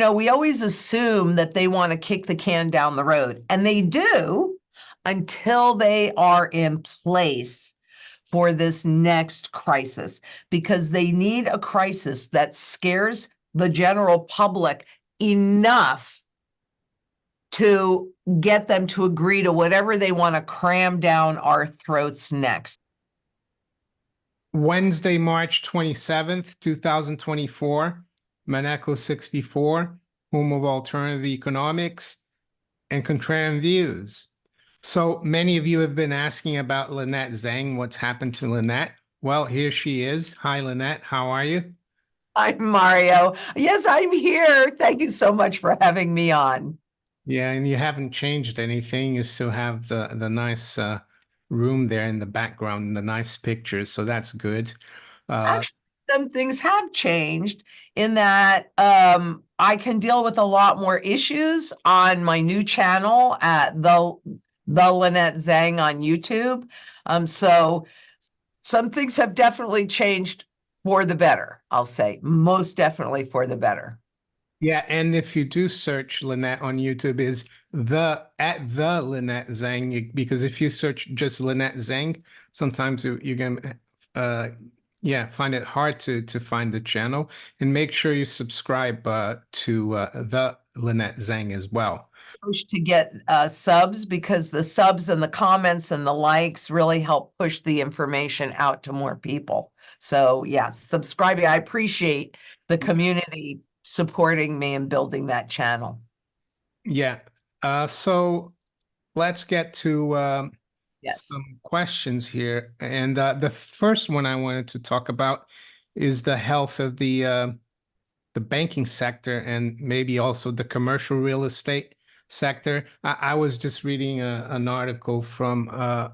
No, we always assume that they want to kick the can down the road, and they do until they are in place for this next crisis, because they need a crisis that scares the general public enough to get them to agree to whatever they want to cram down our throats next. Wednesday, March 27th, 2024, Maneco 64, home of alternative economics and contrarian views. So many of you have been asking about Lynette Zang. What's happened to Lynette? Well, here she is. Hi, Lynette. How are you? Hi, Mario. Yes, I'm here. Thank you so much for having me on. Yeah, and you haven't changed anything. You still have the nice room there in the background, the nice pictures. So that's good. Uh, Actually, some things have changed in that I can deal with a lot more issues on my new channel at the Lynette Zang on YouTube. So some things have definitely changed for the better, I'll say. Most definitely for the better. Yeah, and if you do search Lynette on YouTube, is the Lynette Zang, because if you search just Lynette Zang, sometimes you can yeah, find it hard to find the channel. And make sure you subscribe to the Lynette Zang as well. Push to get subs, because the subs and the comments and the likes really help push the information out to more people. So yeah, subscribing. I appreciate the community supporting me and building that channel. Yeah. So let's get to Yes. some questions here. And the first one I wanted to talk about is the health of the banking sector and maybe also the commercial real estate sector. I was just reading an article from a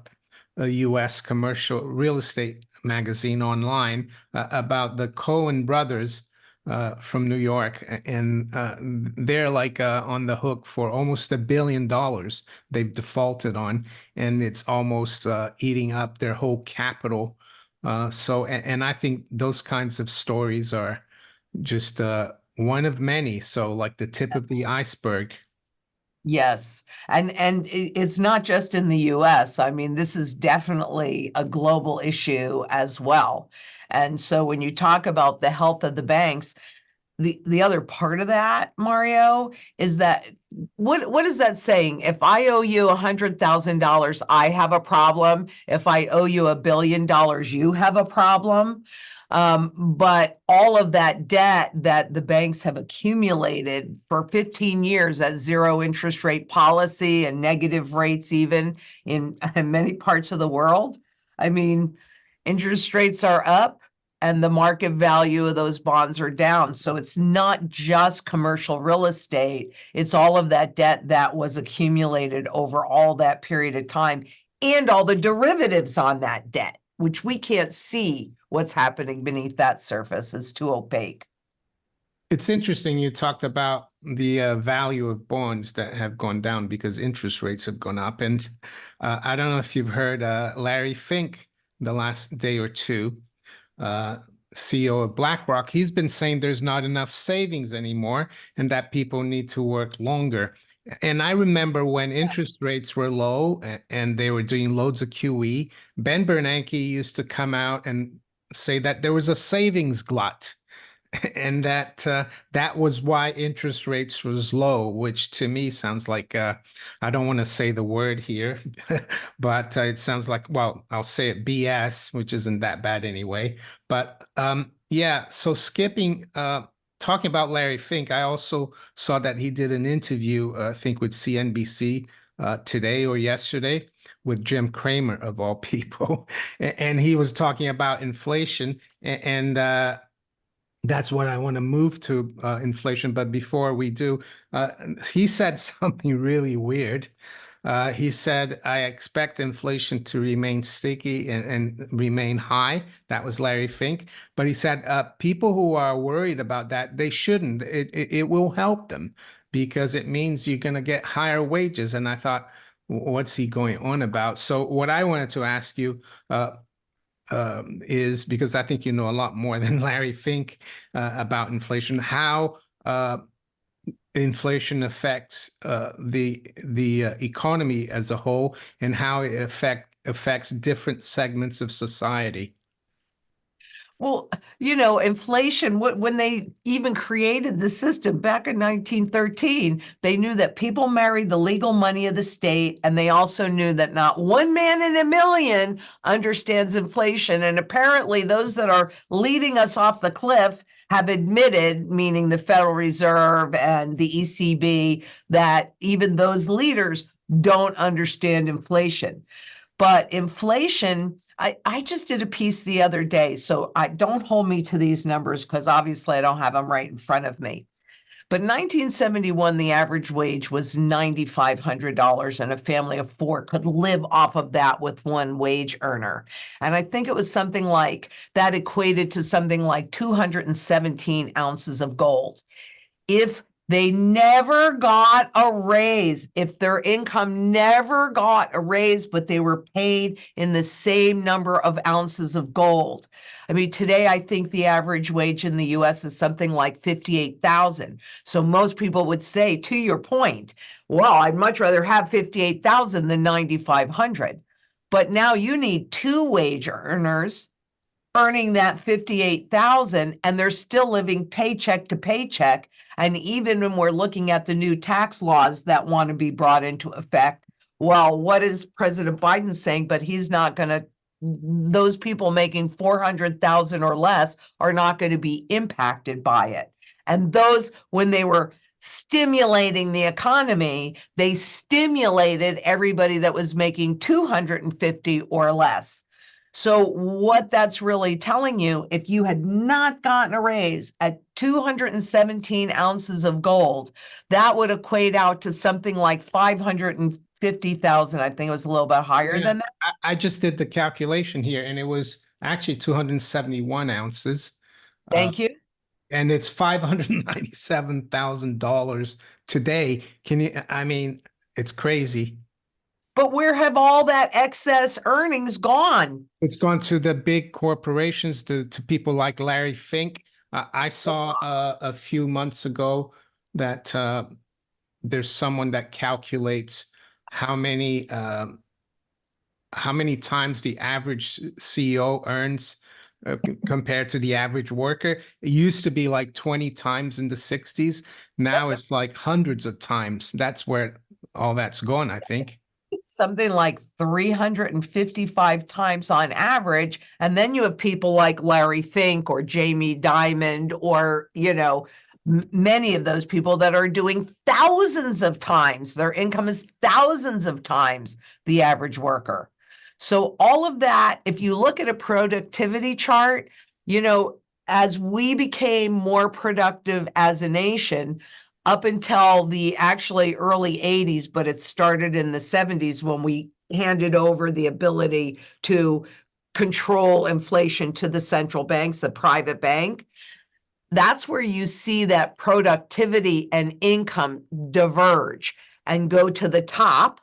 US commercial real estate magazine online about the Cohen brothers from New York, and they're like on the hook for almost $1 billion they've defaulted on, and it's almost eating up their whole capital. And I think those kinds of stories are just one of many. So like the tip of the iceberg. Yes. And it's not just in the US. I mean, this is definitely a global issue as well. And so when you talk about the health of the banks, the other part of that, Mario, is that what is that saying? If I owe you $100,000, I have a problem. If I owe you $1 billion, you have a problem. But all of that debt that the banks have accumulated for 15 years at zero interest rate policy and negative rates, even in many parts of the world. I mean, interest rates are up and the market value of those bonds are down. So it's not just commercial real estate, it's all of that debt that was accumulated over all that period of time and all the derivatives on that debt, which we can't see what's happening beneath that surface. It's too opaque. It's interesting you talked about the value of bonds that have gone down because interest rates have gone up. And I don't know if you've heard Larry Fink the last day or two, uh, CEO of BlackRock. He's been saying there's not enough savings anymore and that people need to work longer. And I remember when interest rates were low and they were doing loads of QE, Ben Bernanke used to come out and say that there was a savings glut and that that was why interest rates was low, which to me sounds like I don't want to say the word here, but it sounds like, well, I'll say it, BS, which isn't that bad anyway. But yeah, so skipping talking about Larry Fink, I also saw that he did an interview, I think with CNBC today or yesterday with Jim Cramer of all people, and he was talking about inflation and that's what I want to move to, inflation. But before we do, he said something really weird. He said, I expect inflation to remain sticky and remain high. That was Larry Fink. But he said, people who are worried about that, they shouldn't. It will help them because it means you're going to get higher wages. And I thought, what's he going on about? So what I wanted to ask you, is because I think you know a lot more than Larry Fink about inflation. How inflation affects the economy as a whole and how it affects different segments of society. Well, inflation, when they even created the system back in 1913, they knew that people married the legal money of the state, and they also knew that not one man in a million understands inflation. And apparently, those that are leading us off the cliff have admitted, meaning the Federal Reserve and the ECB, that even those leaders don't understand inflation. But inflation, I just did a piece the other day, so I don't hold me to these numbers because obviously I don't have them right in front of me. But 1971, the average wage was $9,500, and a family of four could live off of that with one wage earner. And I think it was something like that equated to something like 217 ounces of gold. If they never got a raise, if their income never got a raise, but they were paid in the same number of ounces of gold. I mean, today I think the average wage in the US is something like 58,000. So most people would say, to your point, well, I'd much rather have 58,000 than 9,500. But now you need two wage earners earning that 58,000, and they're still living paycheck to paycheck. And even when we're looking at the new tax laws that want to be brought into effect, well, what is President Biden saying? But he's not going to, those people making 400,000 or less are not going to be impacted by it. And those, when they were stimulating the economy, they stimulated everybody that was making 250 or less. So what that's really telling you, if you had not gotten a raise at 217 ounces of gold, that would equate out to something like 550,000. I think it was a little bit higher than that. I just did the calculation here, and it was actually 271 ounces. Uh, Thank you. and it's $597,000 today. I mean, it's crazy. But where have all that excess earnings gone? It's gone to the big corporations, to people like Larry Fink. I saw a few months ago that there's someone that calculates how many times the average CEO earns compared to the average worker. It used to be like 20 times in the 60s. Now it's like hundreds of times. That's where all that's gone, I think. It's something like 355 times on average. And then you have people like Larry Fink or Jamie Dimon or, many of those people that are doing thousands of times. Their income is thousands of times the average worker. So all of that, if you look at a productivity chart, as we became more productive as a nation, up until the actually early 80s, but it started in the 70s when we handed over the ability to control inflation to the central banks, the private bank. That's where you see that productivity and income diverge and go to the top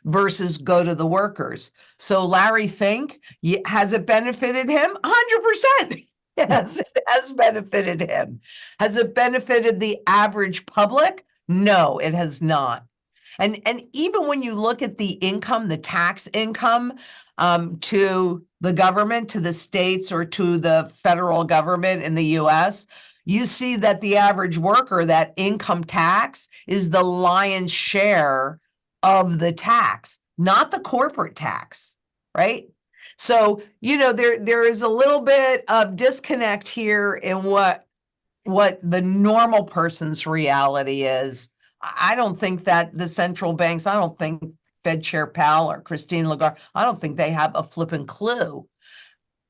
versus go to the workers. So Larry Fink, has it benefited him? 100%. Yes, it has benefited him. Has it benefited the average public? No, it has not. And even when you look at the income, the tax income to the government, to the states, or to the federal government in the US, you see that the average worker, that income tax is the lion's share of the tax, not the corporate tax, right? So, there is a little bit of disconnect here in what the normal person's reality is. I don't think that the central banks, I don't think Fed Chair Powell or Christine Lagarde, I don't think they have a flipping clue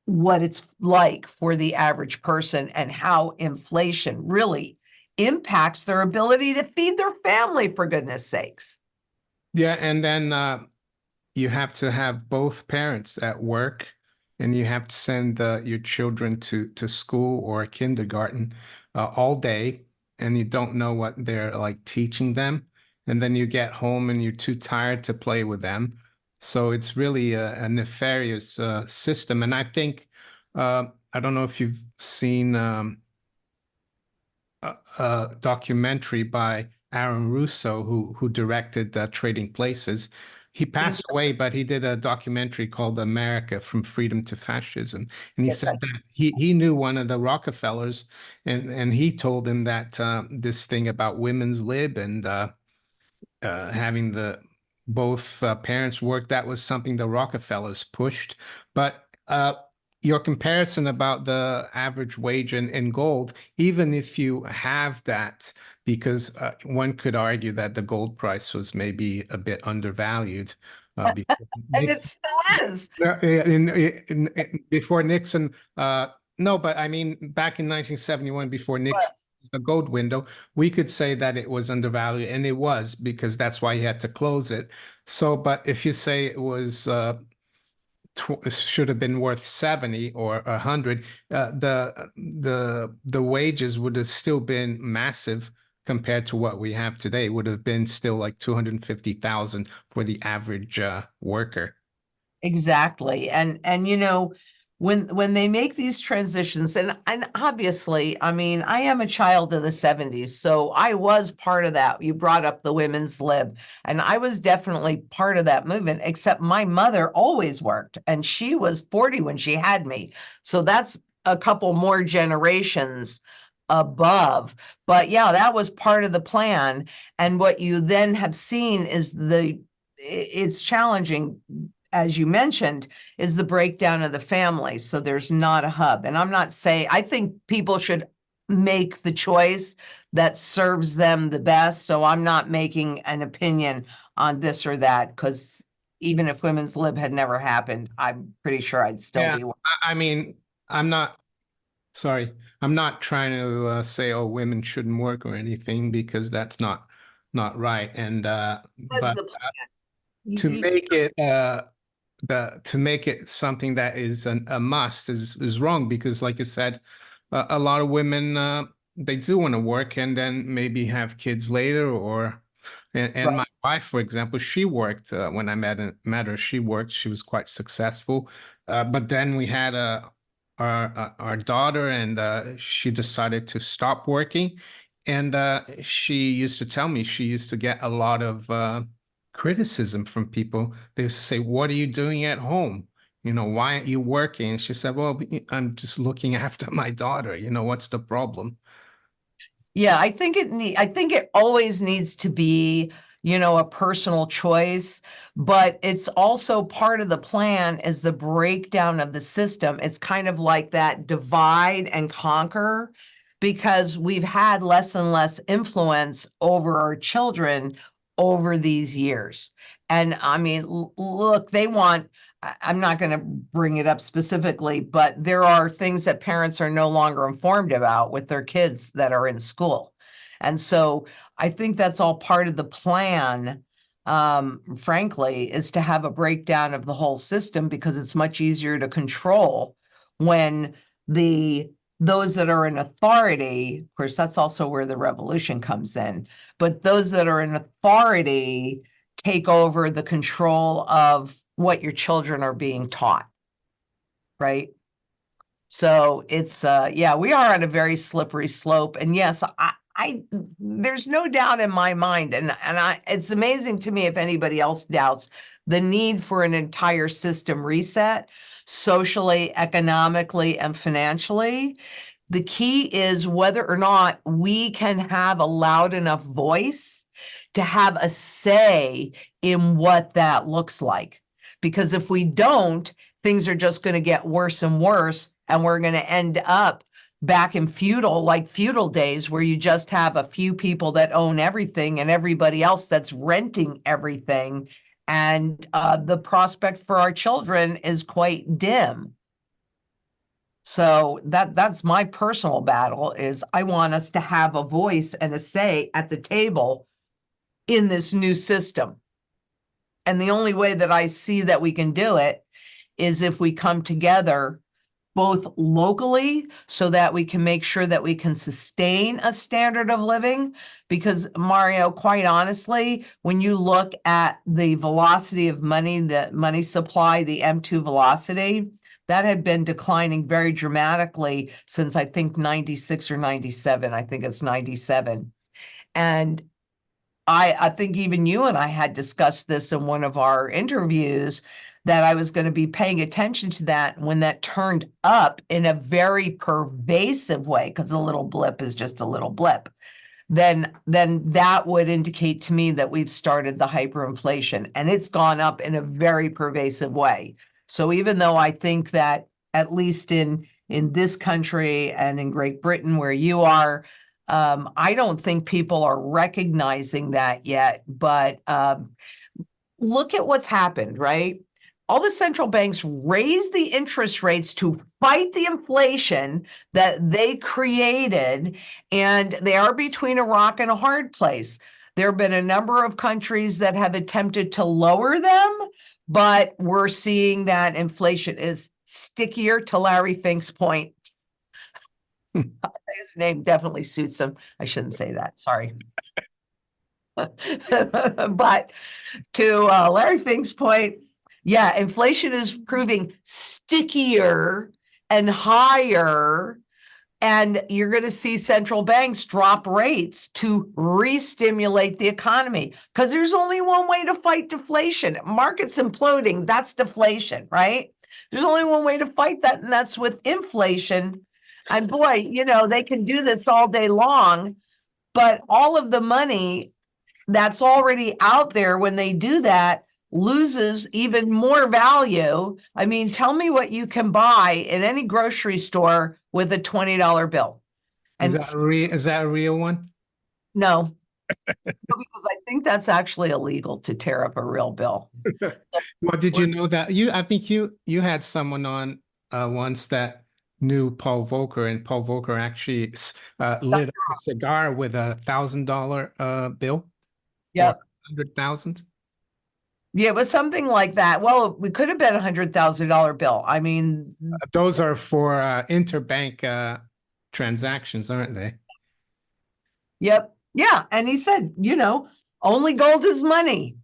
what it's like for the average person and how inflation really impacts their ability to feed their family, for goodness sakes. Yeah, and then you have to have both parents at work, and you have to send your children to school or kindergarten all day, and you don't know what they're like teaching them. And then you get home and you're too tired to play with them. So it's really a nefarious system. And I think I don't know if you've seen a documentary by Aaron Russo, who directed Trading Places. He passed away, but he did a documentary called America from Freedom to Fascism. And he said that he knew one of the Rockefellers, and he told him that this thing about women's lib and having the both parents work, that was something the Rockefellers pushed. But your comparison about the average wage in gold, even if you have that, because one could argue that the gold price was maybe a bit undervalued. Before And Nixon, it still is. before Nixon, no, but I mean, back in 1971, before Nixon, the gold window, we could say that it was undervalued, and it was because that's why he had to close it. So, but if you say it was should have been worth 70 or 100, the wages would have still been massive compared to what we have today. Would have been still like 250,000 for the average worker. Exactly. And you know, when they make these transitions, and obviously, I mean, I am a child of the 70s, so I was part of that. You brought up the women's lib, and I was definitely part of that movement, except my mother always worked, and she was 40 when she had me. So that's a couple more generations above. But yeah, that was part of the plan. And what you then have seen is it's challenging, as you mentioned, is the breakdown of the family. So there's not a hub. And I'm not saying, I think people should make the choice that serves them the best. So I'm not making an opinion on this or that, because even if women's lib had never happened, I'm pretty sure I'd still Yeah, be. I mean, I'm not sorry. I'm not trying to say, oh, women shouldn't work or anything, because that's not right. And That's but the plan. to You- make it to make it something that is a must is wrong, because like you said, a lot of women they do want to work and then maybe have kids later, or and right. my wife, for example, she worked when I met her. She worked. She was quite successful, but then we had our daughter, and she decided to stop working. And she used to tell me she used to get a lot of criticism from people. They used to say, "What are you doing at home? You know, why aren't you working?" And she said, "Well, I'm just looking after my daughter. You know, what's the problem?" Yeah, I think it always needs to be, you know, a personal choice, but it's also part of the plan is the breakdown of the system. It's kind of like that divide and conquer, because we've had less and less influence over our children over these years. And I mean, look, they want, I'm not going to bring it up specifically, but there are things that parents are no longer informed about with their kids that are in school. And so I think that's all part of the plan, frankly, is to have a breakdown of the whole system, because it's much easier to control when those that are in authority, of course, that's also where the revolution comes in, but those that are in authority take over the control of what your children are being taught, right? So it's yeah, we are on a very slippery slope. And yes, I there's no doubt in my mind, and it's amazing to me if anybody else doubts the need for an entire system reset, socially, economically, and financially. The key is whether or not we can have a loud enough voice to have a say in what that looks like. Because if we don't, things are just going to get worse and worse, and we're going to end up back in feudal days, where you just have a few people that own everything and everybody else that's renting everything. And the prospect for our children is quite dim. So that's my personal battle, is I want us to have a voice and a say at the table in this new system. And the only way that I see that we can do it is if we come together both locally, so that we can make sure that we can sustain a standard of living. Because Mario, quite honestly, when you look at the velocity of money, the money supply, the M2 velocity, that had been declining very dramatically since I think 96 or 97. I think it's 97. And I think even you and I had discussed this in one of our interviews, that I was going to be paying attention to that when that turned up in a very pervasive way, because a little blip is just a little blip. Then that would indicate to me that we've started the hyperinflation, and it's gone up in a very pervasive way. So even though I think that at least in this country and in Great Britain where you are, I don't think people are recognizing that yet. But look at what's happened, right? All the central banks raised the interest rates to fight the inflation that they created, and they are between a rock and a hard place. There have been a number of countries that have attempted to lower them, but we're seeing that inflation is stickier, to Larry Fink's point. His name definitely suits him. I shouldn't say that, sorry. But to Larry Fink's point, yeah, inflation is proving stickier and higher, and you're going to see central banks drop rates to re-stimulate the economy, because there's only one way to fight deflation. Markets imploding, that's deflation, right? There's only one way to fight that, and that's with inflation. And boy, you know, they can do this all day long, but all of the money that's already out there when they do that loses even more value. I mean, tell me what you can buy in any grocery store with a $20 bill. And Is that a real one? no, because I think that's actually illegal to tear up a real bill. Well, did you know that I think you had someone on once that knew Paul Volcker, and Paul Volcker actually lit up a cigar with $1,000 bill? Yeah. 100,000? Yeah, it was something like that. Well, it could have been $100,000 bill. I mean, those are for interbank transactions, aren't they? Yep. Yeah. And he said, you know, only gold is money,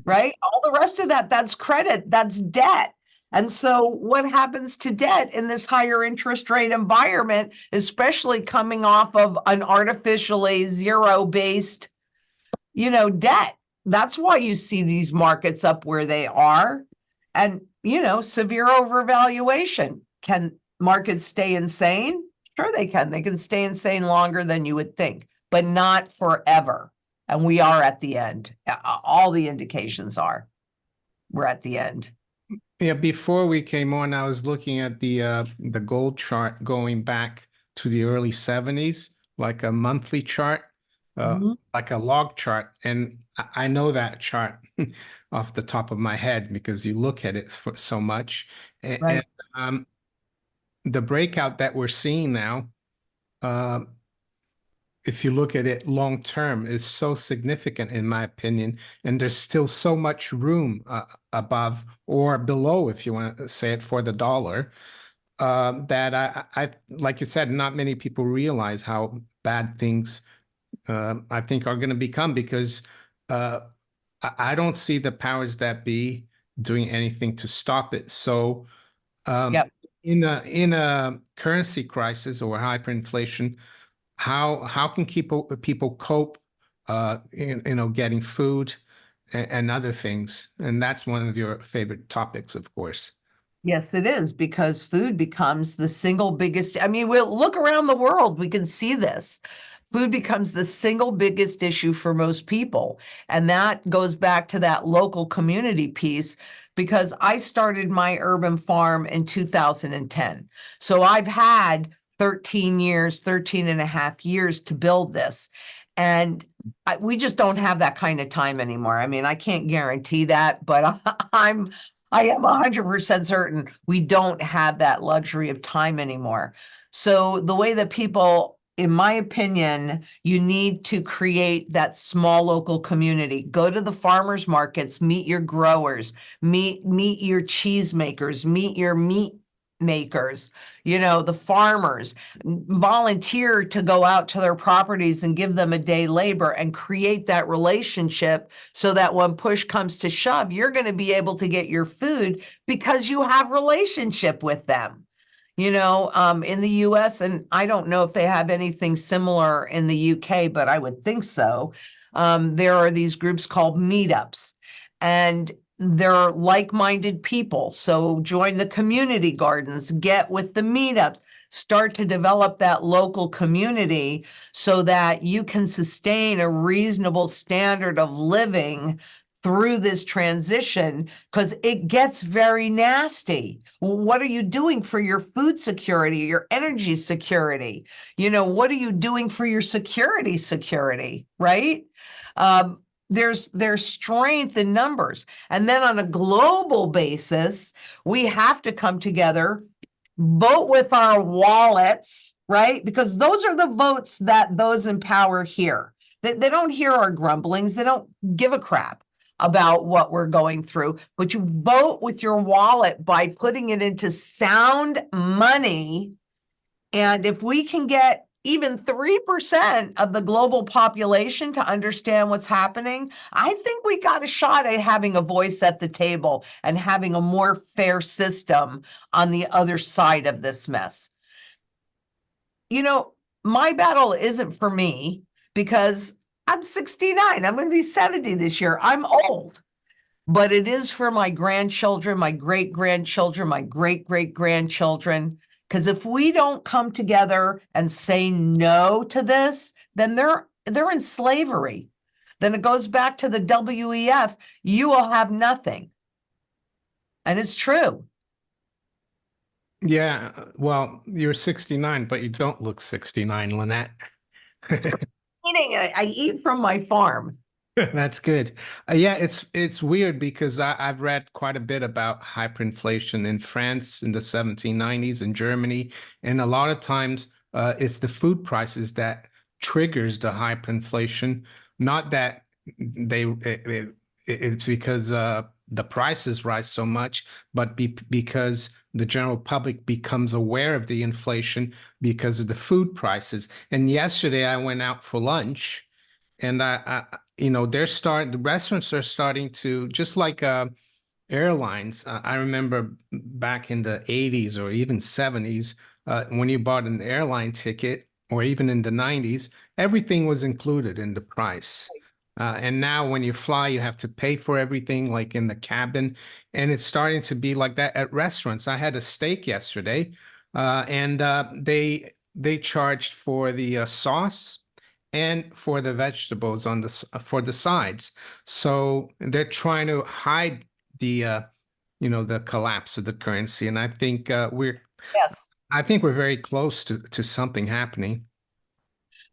right? All the rest of that, that's credit, that's debt. And so what happens to debt in this higher interest rate environment, especially coming off of an artificially zero-based, you know, debt? That's why you see these markets up where they are. And, you know, severe overvaluation. Can markets stay insane? Sure they can. They can stay insane longer than you would think, but not forever. And we are at the end. All the indications are we're at the end. Yeah, before we came on, I was looking at the gold chart going back to the early 70s, like a monthly chart, like a log chart. And I know that chart off the top of my head because you look at it for so much. Right. And the breakout that we're seeing now, if you look at it long term, is so significant in my opinion, and there's still so much room above or below, if you want to say it, for the dollar, that I like you said, not many people realize how bad things I think are going to become, because I don't see the powers that be doing anything to stop it. So in a currency crisis or hyperinflation, how can people cope, you know, getting food and other things? And that's one of your favorite topics, of course. Yes, it is, because food becomes the single biggest. I mean, we'll look around the world, we can see this. Food becomes the single biggest issue for most people. And that goes back to that local community piece, because I started my urban farm in 2010. So I've had 13 and a half years to build this. And we just don't have that kind of time anymore. I mean, I can't guarantee that, but I am 100% certain we don't have that luxury of time anymore. So the way that people, in my opinion, you need to create that small local community. Go to the farmers markets, meet your growers, meet your cheesemakers, meet your meat makers, the farmers, volunteer to go out to their properties and give them a day labor and create that relationship so that when push comes to shove, you're going to be able to get your food because you have relationship with them. In the US, and I don't know if they have anything similar in the UK, but I would think so. There are these groups called meetups, and they're like-minded people. So join the community gardens, get with the meetups, start to develop that local community so that you can sustain a reasonable standard of living through this transition, because it gets very nasty. What are you doing for your food security, your energy security? What are you doing for your security, right? There's strength in numbers. And then on a global basis, we have to come together, vote with our wallets, right? Because those are the votes that those in power hear. They don't hear our grumblings. They don't give a crap about what we're going through, but you vote with your wallet by putting it into sound money. And if we can get even 3% of the global population to understand what's happening, I think we got a shot at having a voice at the table and having a more fair system on the other side of this mess. My battle isn't for me because I'm 69. I'm going to be 70 this year. I'm old. But it is for my grandchildren, my great-grandchildren, my great-great-grandchildren. Because if we don't come together and say no to this, then they're in slavery. Then it goes back to the WEF, you will have nothing. And it's true. Yeah, well, you're 69, but you don't look 69, Lynette. I eat from my farm. That's good. Yeah, it's weird because I've read quite a bit about hyperinflation in France in the 1790s, in Germany, and a lot of times it's the food prices that triggers the hyperinflation. Not that it's because the prices rise so much, but because the general public becomes aware of the inflation because of the food prices. And yesterday I went out for lunch. And the restaurants are starting to, just like airlines. I remember back in the 80s or even 70s, when you bought an airline ticket, or even in the 90s, everything was included in the price. And now when you fly, you have to pay for everything, like in the cabin. And it's starting to be like that at restaurants. I had a steak yesterday, and they charged for the sauce and for the vegetables for the sides. So they're trying to hide the collapse of the currency. And I think Yes. I think we're very close to something happening.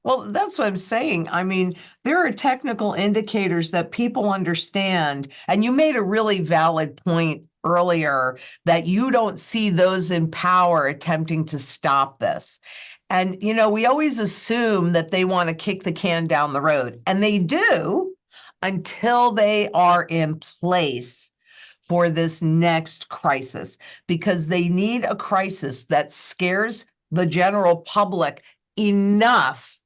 Well, that's what I'm saying. I mean, there are technical indicators that people understand. And you made a really valid point earlier that you don't see those in power attempting to stop this. And, we always assume that they want to kick the can down the road, and they do until they are in place for this next crisis, because they need a crisis that scares the general public enough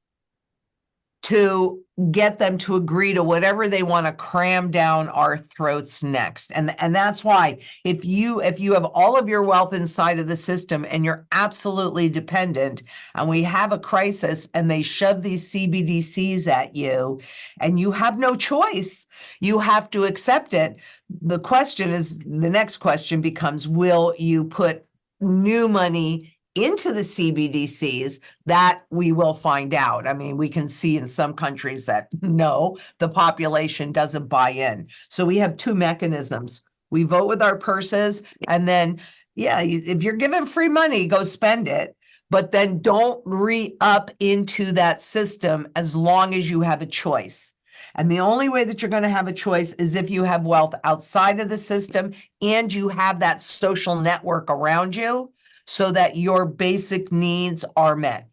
to get them to agree to whatever they want to cram down our throats next. And that's why if you have all of your wealth inside of the system and you're absolutely dependent, and we have a crisis and they shove these CBDCs at you and you have no choice, you have to accept it. The next question becomes, will you put new money into the CBDCs? That we will find out. I mean, we can see in some countries that no, the population doesn't buy in. So we have two mechanisms. We vote with our purses, and then, yeah, if you're given free money, go spend it. But then don't re-up into that system as long as you have a choice. And the only way that you're going to have a choice is if you have wealth outside of the system and you have that social network around you, so that your basic needs are met.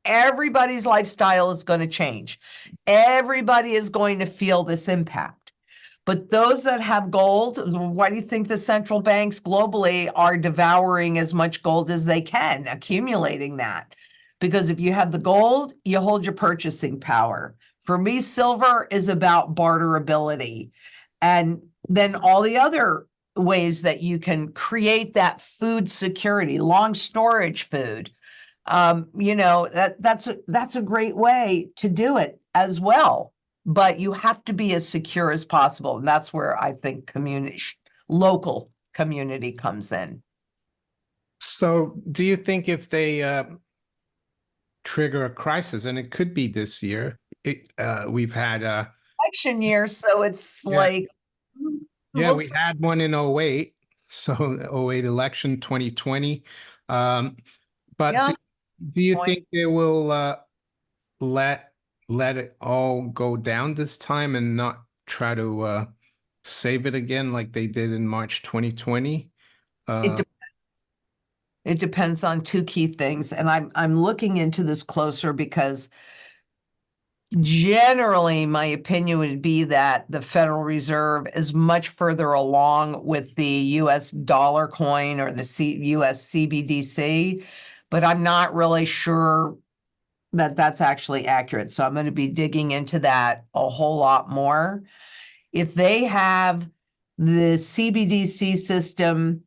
Everybody's lifestyle is going to change. Everybody is going to feel this impact. But those that have gold, why do you think the central banks globally are devouring as much gold as they can, accumulating that? Because if you have the gold, you hold your purchasing power. For me, silver is about barterability. And then all the other ways that you can create that food security, long storage food. That's a great way to do it as well. But you have to be as secure as possible. And that's where I think local community comes in. So do you think if they trigger a crisis, and it could be this year, we've had Election year, so it's yeah, like, yeah, we'll we see. had one in '08, so '08 election 2020. Um, but Yeah, do you point. think they will let let it all go down this time and not try to save it again like they did in March 2020? It Uh, de- it depends on two key things, and I'm looking into this closer because generally, my opinion would be that the Federal Reserve is much further along with the US dollar coin or the US CBDC, but I'm not really sure that that's actually accurate. So I'm going to be digging into that a whole lot more. If they have the CBDC system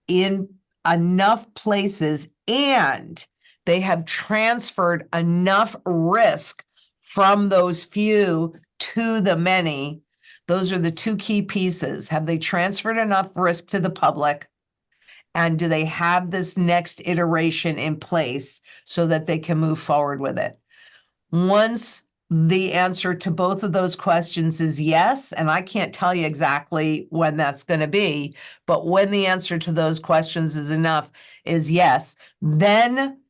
in enough places and they have transferred enough risk from those few to the many, those are the two key pieces. Have they transferred enough risk to the public? And do they have this next iteration in place so that they can move forward with it? Once the answer to both of those questions is yes, and I can't tell you exactly when that's going to be, but when the answer to those questions is yes, then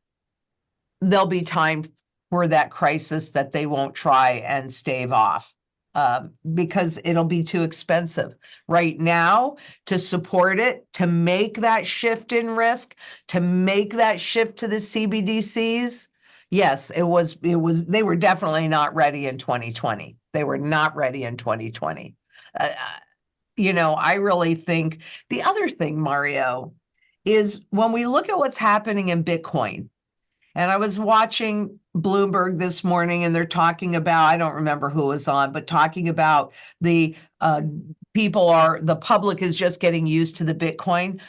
there'll be time for that crisis that they won't try and stave off. Because it'll be too expensive right now to support it, to make that shift in risk, to make that shift to the CBDCs. Yes, they were definitely not ready in 2020. They were not ready in 2020. I really think the other thing, Mario, is when we look at what's happening in Bitcoin, and I was watching Bloomberg this morning, and they're talking about, I don't remember who was on, but talking about the the public is just getting used to the Bitcoin.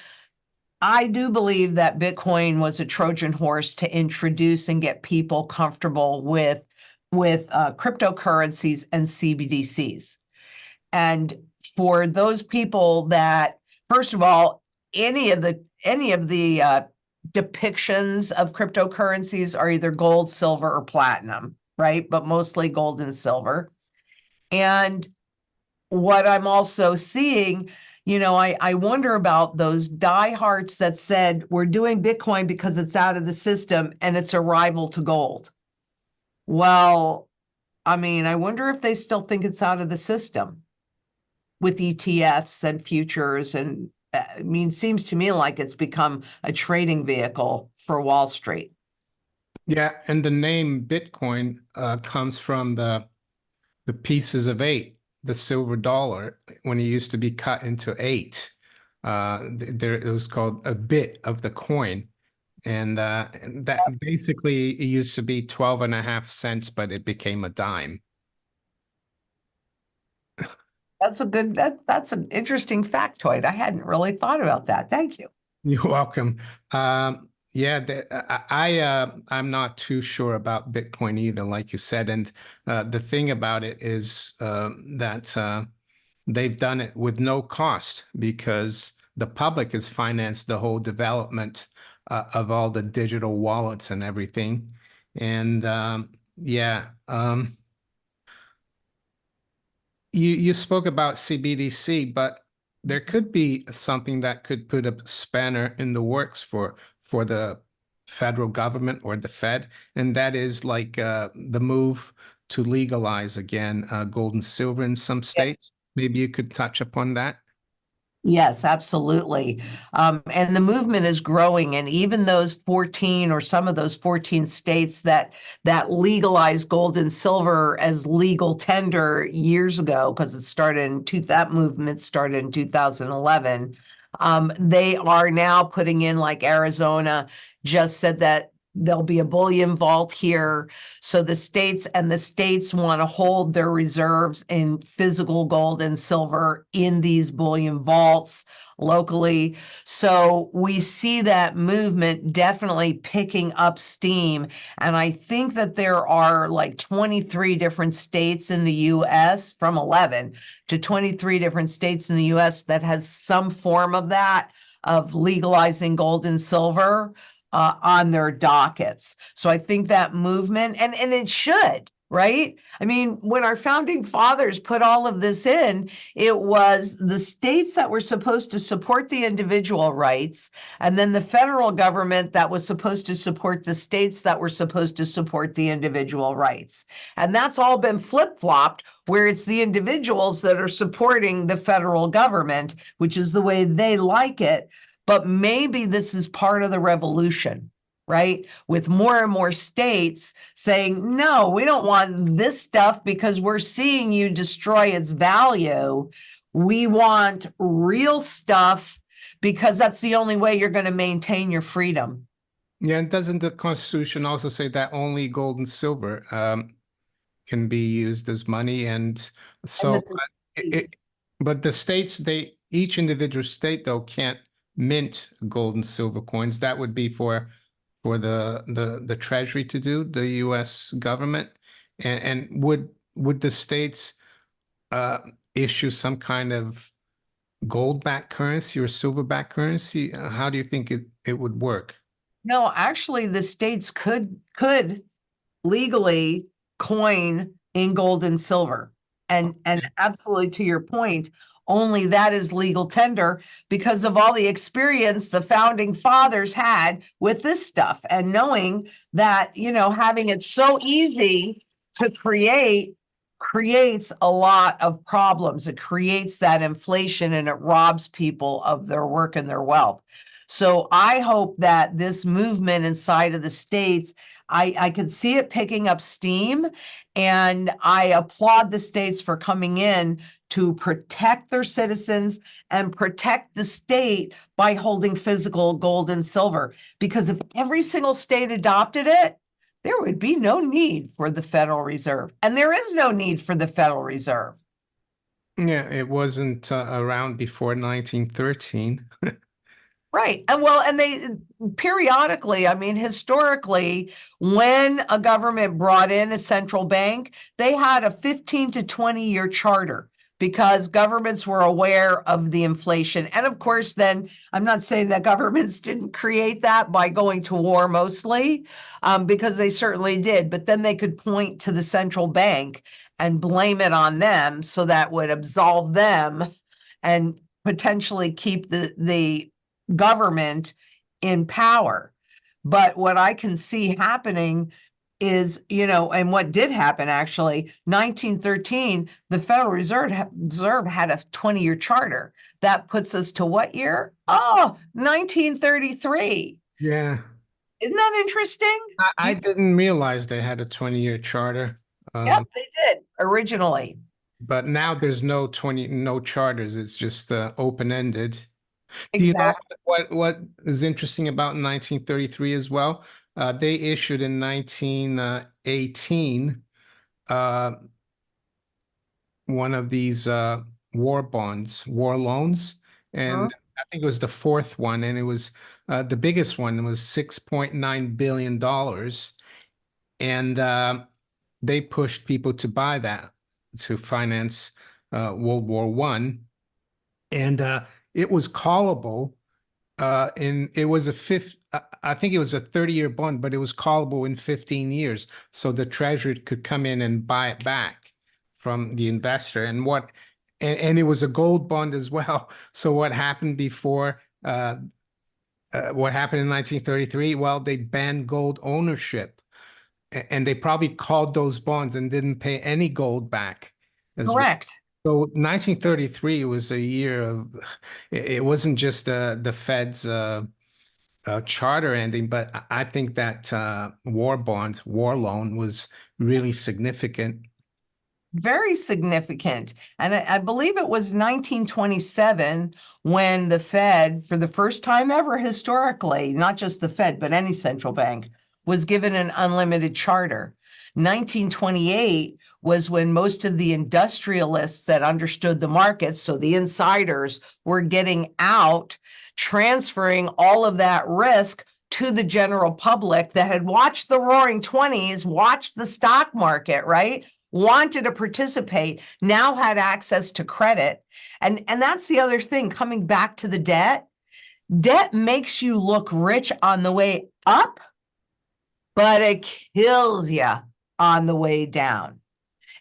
I do believe that Bitcoin was a Trojan horse to introduce and get people comfortable with cryptocurrencies and CBDCs. And for those people that, first of all, any of the depictions of cryptocurrencies are either gold, silver, or platinum, right? But mostly gold and silver. And what I'm also seeing, I wonder about those diehards that said we're doing Bitcoin because it's out of the system and it's a rival to gold. Well, I mean, I wonder if they still think it's out of the system with ETFs and futures. And I mean, seems to me like it's become a trading vehicle for Wall Street. yeah, and the name Bitcoin comes from the pieces of eight, the silver dollar, when it used to be cut into eight. There it was called a bit of the coin. And that basically it used to be 12 and a half cents, but it became a dime. That's an interesting factoid. I hadn't really thought about that. Thank you. You're welcome. Yeah, I'm not too sure about Bitcoin either, like you said. And the thing about it is that they've done it with no cost because the public has financed the whole development of all the digital wallets and everything. And yeah, you spoke about CBDC, but there could be something that could put a spanner in the works for the federal government or the Fed, and that is like the move to legalize again gold and silver in some Yeah. states. Maybe you could touch upon that. Yes, absolutely. And the movement is growing, and even those 14 or some of those 14 states that legalized gold and silver as legal tender years ago, because that movement started in 2011. They are now putting in, like Arizona just said that there'll be a bullion vault here. So the states want to hold their reserves in physical gold and silver in these bullion vaults locally. So we see that movement definitely picking up steam. And I think that there are like 23 different states in the US, from 11 to 23 different states in the US that has some form of that, of legalizing gold and silver on their dockets. So I think that movement, and it should, right? I mean, when our founding fathers put all of this in, it was the states that were supposed to support the individual rights, and then the federal government that was supposed to support the states that were supposed to support the individual rights. And that's all been flip-flopped, where it's the individuals that are supporting the federal government, which is the way they like it. But maybe this is part of the revolution, right? With more and more states saying, no, we don't want this stuff because we're seeing you destroy its value. We want real stuff because that's the only way you're going to maintain your freedom. Yeah, and doesn't the Constitution also say that only gold and silver can be used as money? And And so, that the it, it, states, but the states, each individual state though can't mint gold and silver coins. That would be for the Treasury to do, the U.S. government. And would the states uh, issue some kind of gold-backed currency or silver-backed currency? How do you think it would work? no, actually, the states could legally coin in gold and silver. And absolutely to your point, only that is legal tender because of all the experience the founding fathers had with this stuff, and knowing that, having it so easy to creates a lot of problems. It creates that inflation and it robs people of their work and their wealth. So I hope that this movement inside of the states, I could see it picking up steam, and I applaud the states for coming in to protect their citizens and protect the state by holding physical gold and silver. Because if every single state adopted it, there would be no need for the Federal Reserve. And there is no need for the Federal Reserve. Yeah, it wasn't around before 1913. Right. And they periodically, I mean, historically, when a government brought in a central bank, they had a 15 to 20-year charter because governments were aware of the inflation. And of course, then I'm not saying that governments didn't create that by going to war mostly, because they certainly did, but then they could point to the central bank and blame it on them, so that would absolve them and potentially keep the government in power. But what I can see happening is, and what did happen actually, 1913, the Federal Reserve had a 20-year charter. That puts us to what year? Oh, 1933. Yeah. Isn't that interesting? I didn't realize they had a 20-year charter. Yep, they did originally. But now there's no charters. It's just open-ended. Do you know Exactly. what is interesting about 1933 as well? They issued in 1918 uh, one of these war bonds, war loans, Mhm. and I think it was the fourth one, and it was the biggest one was $6.9 billion, and they pushed people to buy that to finance World War One, and it was callable. And it was a fifth, I think it was a 30-year bond, but it was callable in 15 years. So the treasury could come in and buy it back from the investor. And it was a gold bond as well. So what happened what happened in 1933? Well, they banned gold ownership, and they probably called those bonds and didn't pay any gold back as well. Correct. So 1933 was a year of, it wasn't just the Fed's charter ending, but I think that war bonds, war loan was really significant. Very significant. And I believe it was 1927 when the Fed, for the first time ever historically, not just the Fed, but any central bank, was given an unlimited charter. 1928 was when most of the industrialists that understood the markets, so the insiders, were getting out, transferring all of that risk to the general public that had watched the roaring 20s, watched the stock market, right? Wanted to participate, now had access to credit. And that's the other thing, coming back to the debt. Debt makes you look rich on the way up, but it kills you on the way down.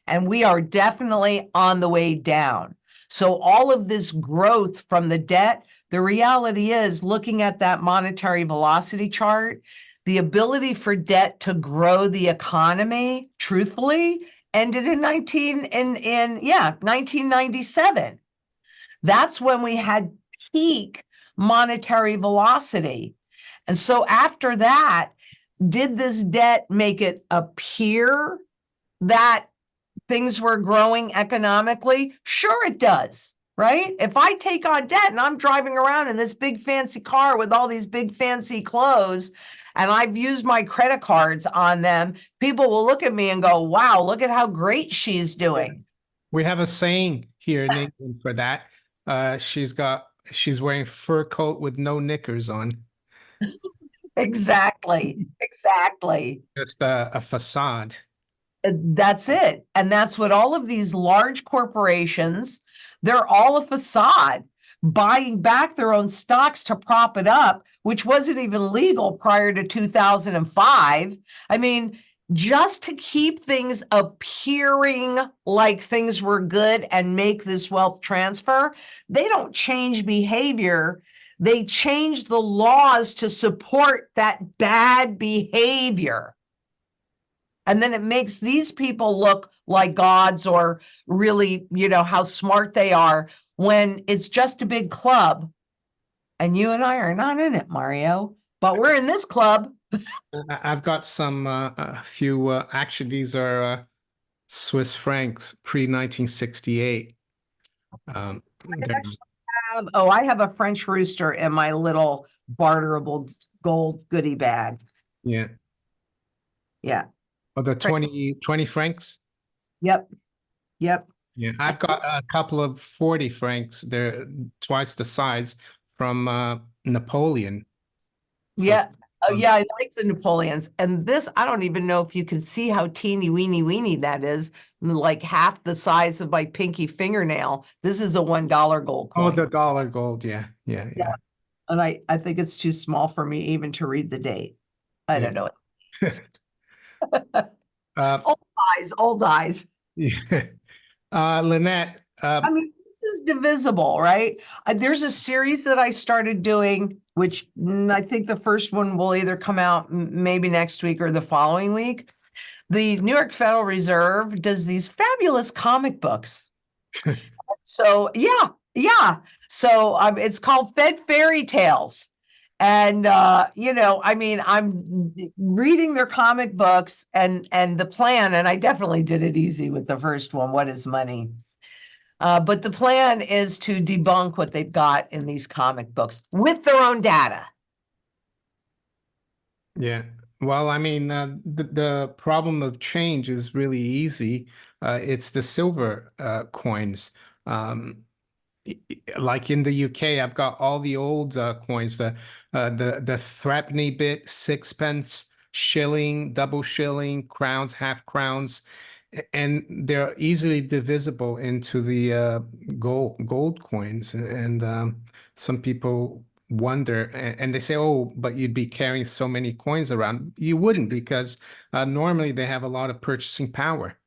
And we are definitely on the way down. So all of this growth from the debt, the reality is, looking at that monetary velocity chart, the ability for debt to grow the economy, truthfully, ended in 1997. That's when we had peak monetary velocity. And so after that, did this debt make it appear that things were growing economically? Sure, it does, right? If I take on debt and I'm driving around in this big fancy car with all these big fancy clothes, and I've used my credit cards on them, people will look at me and go, wow, look at how great she's doing. We have a saying here in England for that. She's wearing fur coat with no knickers on. Exactly, exactly. Just a facade. That's it. And that's what all of these large corporations, they're all a facade, buying back their own stocks to prop it up, which wasn't even legal prior to 2005. I mean, just to keep things appearing like things were good and make this wealth transfer, they don't change behavior. They change the laws to support that bad behavior. And then it makes these people look like gods, or really, how smart they are, when it's just a big club. And you and I are not in it, Mario, but we're in this club. I've got some a few actually these are Swiss francs pre-1968. I have a French rooster in my little barterable gold goodie bag. Yeah. Yeah. Oh, the 20 francs? Yep. Yep. Yeah, I've got a couple of 40 francs. They're twice the size from Napoleon. So, Yeah. Oh, yeah. I like the Napoleons. And this, I don't even know if you can see how teeny weeny that is. Like half the size of my pinky fingernail. This is a $1 gold oh, coin. the dollar gold. Yeah. And I think it's too small for me even to read the date. I don't know. Uh, Old eyes. yeah. Lynette, I mean, this is divisible, right? There's a series that I started doing, which I think the first one will either come out maybe next week or the following week. The New York Federal Reserve does these fabulous comic books. So yeah. So it's called Fed Fairy Tales. And I mean, I'm reading their comic books and the plan, and I definitely did it easy with the first one, What is Money? But the plan is to debunk what they've got in these comic books with their own data. yeah. Well, I mean, the problem of change is really easy. It's the silver coins. Like in the UK, I've got all the old coins, the threepenny bit, sixpence, shilling, double shilling, crowns, half crowns, and they're easily divisible into the gold coins. And some people wonder, and they say, "Oh, but you'd be carrying so many coins around." You wouldn't, because normally they have a lot of purchasing power.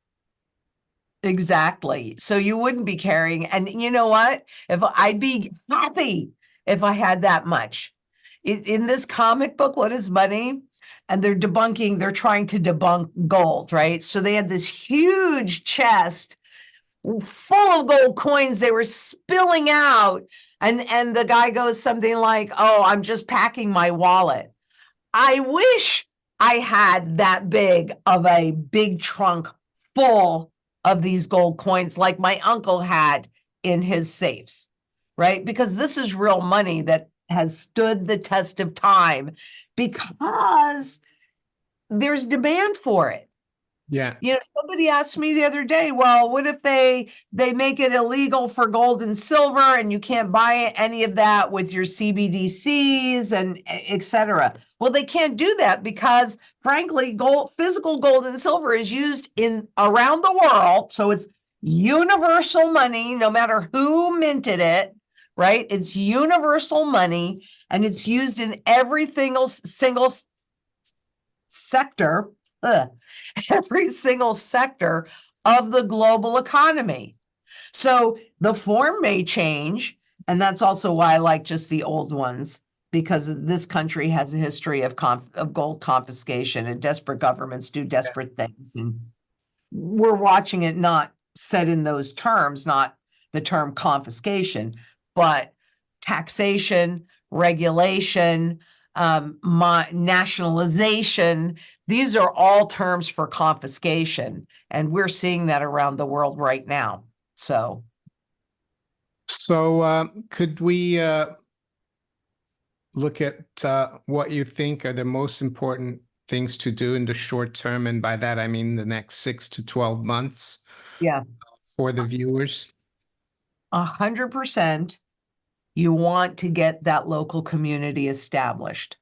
Exactly. So you wouldn't be carrying, and you know what? If I'd be happy if I had that much. In this comic book, What is Money? And they're trying to debunk gold, right? So they had this huge chest full of gold coins. They were spilling out. And the guy goes something like, "Oh, I'm just packing my wallet." I wish I had that big of a big trunk full of these gold coins like my uncle had in his safes, right? Because this is real money that has stood the test of time because there's demand for it. Yeah. You know, somebody asked me the other day, well, what if they make it illegal for gold and silver and you can't buy any of that with your CBDCs and et cetera? Well, they can't do that because frankly, physical gold and silver is used in around the world. So it's universal money, no matter who minted it, right? It's universal money and it's used in every single sector. Ugh, every single sector of the global economy. So the form may change, and that's also why I like just the old ones, because this country has a history of gold confiscation, and desperate governments do desperate things. And we're watching it not said in those terms, not the term confiscation, but taxation, regulation, nationalization. These are all terms for confiscation, and we're seeing that around the world right now. So Could we look at what you think are the most important things to do in the short term? And by that, I mean the next 6 to 12 months yeah, for the viewers. 100%. You want to get that local community established.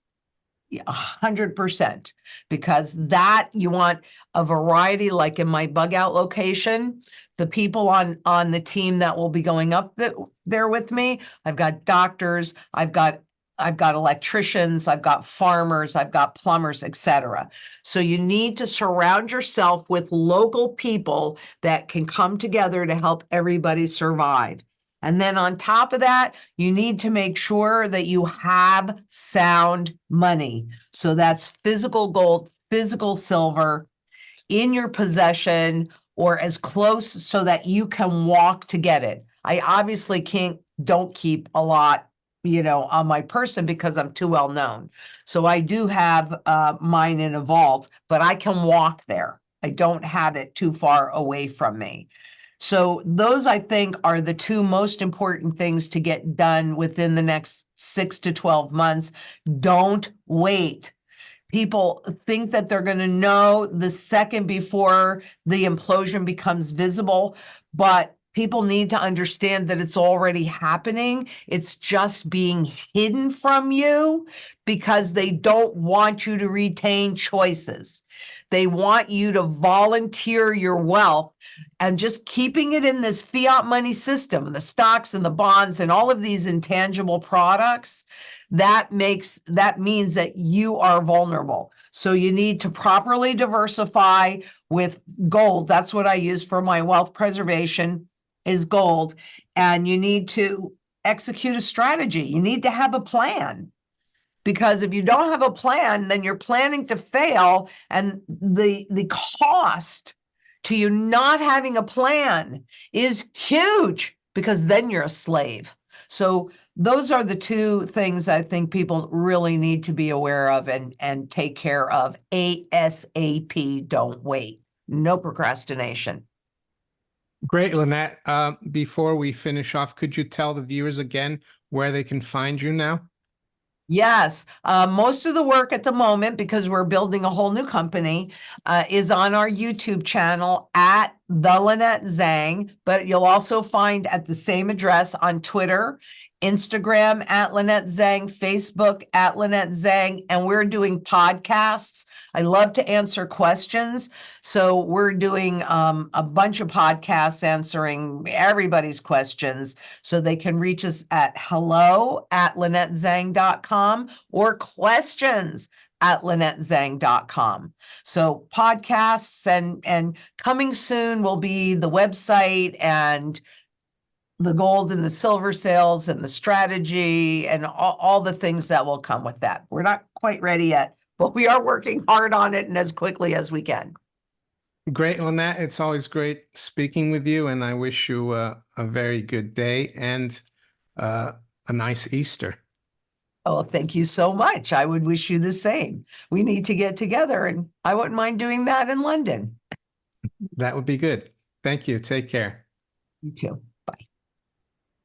100%, because that you want a variety, like in my bug out location, the people on the team that will be going up there with me, I've got doctors, I've got electricians, I've got farmers, I've got plumbers, etc. So you need to surround yourself with local people that can come together to help everybody survive. And then on top of that, you need to make sure that you have sound money. So that's physical gold, physical silver in your possession or as close so that you can walk to get it. I obviously don't keep a lot, on my person because I'm too well known. So I do have mine in a vault, but I can walk there. I don't have it too far away from me. So those, I think, are the two most important things to get done within the next 6 to 12 months. Don't wait. People think that they're going to know the second before the implosion becomes visible, but people need to understand that it's already happening. It's just being hidden from you because they don't want you to retain choices. They want you to volunteer your wealth and just keeping it in this fiat money system, the stocks and the bonds and all of these intangible products. That means that you are vulnerable. So you need to properly diversify with gold. That's what I use for my wealth preservation is gold. And you need to execute a strategy. You need to have a plan. Because if you don't have a plan, then you're planning to fail. And the cost to you not having a plan is huge because then you're a slave. So those are the two things I think people really need to be aware of and take care of ASAP. Don't wait. No procrastination. Great, Lynette. Before we finish off, could you tell the viewers again where they can find you now? Yes, most of the work at the moment, because we're building a whole new company, is on our YouTube channel at the Lynette Zang, but you'll also find at the same address on Twitter, Instagram at Lynette Zang, Facebook at Lynette Zang, and we're doing podcasts. I love to answer questions. So we're doing a bunch of podcasts answering everybody's questions. So they can reach us at hello@LynetteZang.com or questions at LynetteZang.com. So podcasts and coming soon will be the website and the gold and the silver sales and the strategy and all the things that will come with that. We're not quite ready yet, but we are working hard on it and as quickly as we can. Great, Lynette. It's always great speaking with you, and I wish you a very good day and uh, a nice Easter. Oh, thank you so much. I would wish you the same. We need to get together, and I wouldn't mind doing that in London. That would be good. Thank you. Take care. You too.